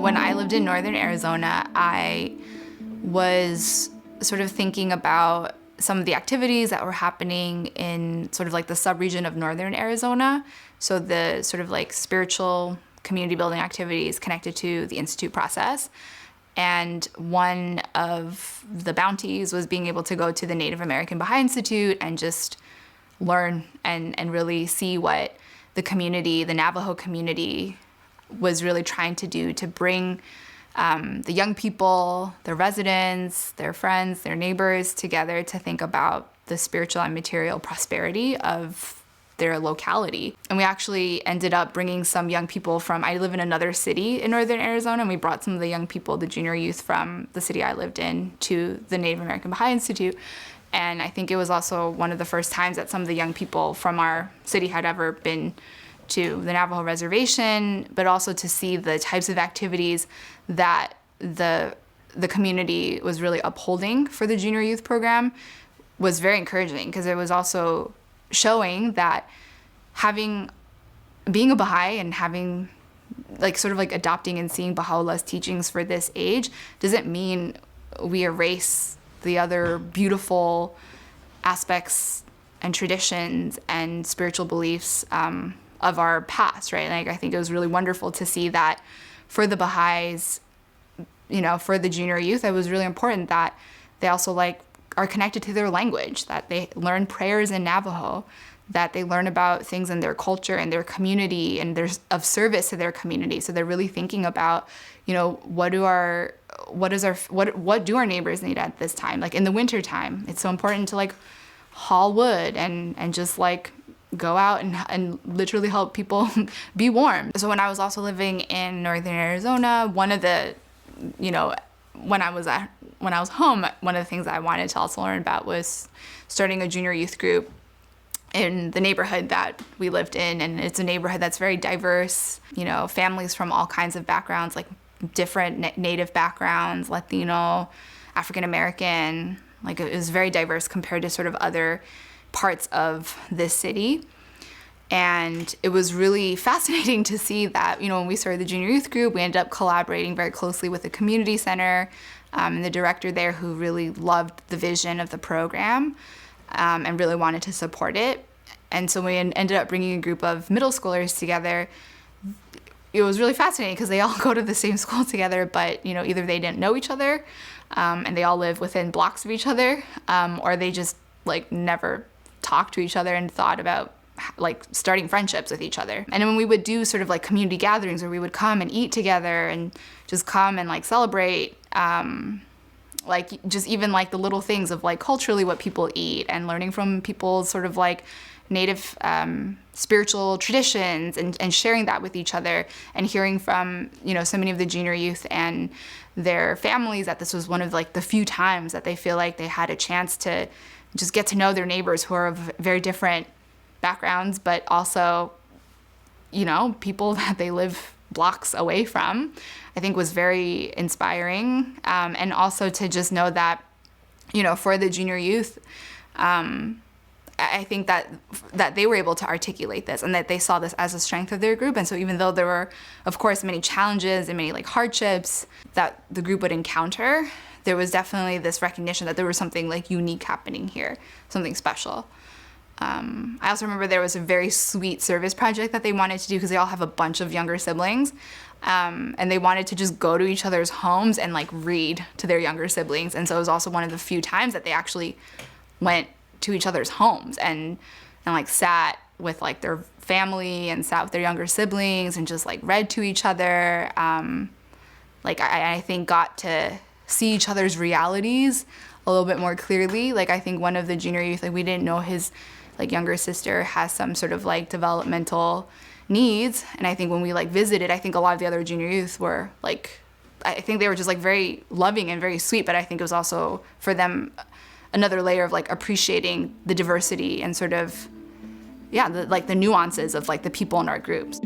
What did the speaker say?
when I lived in northern Arizona, I was sort of thinking about some of the activities that were happening in sort of like the subregion of northern Arizona. So the sort of like spiritual community building activities connected to the Institute process. And one of the bounties was being able to go to the Native American Bahai Institute and just learn and really see what the community, the Navajo community, was really trying to do to bring the young people, their residents, their friends, their neighbors together to think about the spiritual and material prosperity of their locality. And we actually ended up bringing some young people from, I live in another city in northern Arizona, and we brought some of the young people, the junior youth from the city I lived in, to the Native American Bahai Institute. And I think it was also one of the first times that some of the young people from our city had ever been to the Navajo reservation, but also to see the types of activities that the community was really upholding for the junior youth program was very encouraging, because it was also showing that being a Baha'i and having like sort of like adopting and seeing Baha'u'llah's teachings for this age doesn't mean we erase the other beautiful aspects and traditions and spiritual beliefs of our past, right? Like, I think it was really wonderful to see that for the Baha'is, for the junior youth, it was really important that they also are connected to their language, that they learn prayers in Navajo, that they learn about things in their culture and their community and they're of service to their community. So they're really thinking about, what do our neighbors need at this time? Like in the winter time, it's so important to haul wood and just go out and literally help people be warm. So when I was also living in northern Arizona, one of the, when I was home, one of the things I wanted to also learn about was starting a junior youth group in the neighborhood that we lived in. And it's a neighborhood that's very diverse, families from all kinds of backgrounds, like different Native backgrounds, Latino, African American, it was very diverse compared to sort of other parts of this city. And it was really fascinating to see that, when we started the junior youth group, we ended up collaborating very closely with the community center and the director there, who really loved the vision of the program and really wanted to support it. And so we ended up bringing a group of middle schoolers together. It was really fascinating because they all go to the same school together, but either they didn't know each other and they all live within blocks of each other, or they just never talked to each other and thought about starting friendships with each other. And when we would do sort of community gatherings where we would come and eat together and just come and celebrate, just even the little things of culturally what people eat and learning from people's sort of Native spiritual traditions and sharing that with each other and hearing from, so many of the junior youth and their families that this was one of the few times that they feel like they had a chance to just get to know their neighbors who are of very different backgrounds, but also, people that they live blocks away from, I think was very inspiring. And also to just know that, for the junior youth, I think that they were able to articulate this and that they saw this as a strength of their group. And so even though there were, of course, many challenges and many hardships that the group would encounter, there was definitely this recognition that there was something unique happening here, something special. I also remember there was a very sweet service project that they wanted to do because they all have a bunch of younger siblings. And they wanted to just go to each other's homes and read to their younger siblings. And so it was also one of the few times that they actually went to each other's homes and sat with their family and sat with their younger siblings and just read to each other. I think got to see each other's realities a little bit more clearly. I think one of the junior youth, we didn't know his younger sister has some sort of developmental needs. And I think when we visited, I think a lot of the other junior youth were I think they were just very loving and very sweet, but I think it was also for them another layer of appreciating the diversity and sort of, the nuances of the people in our groups.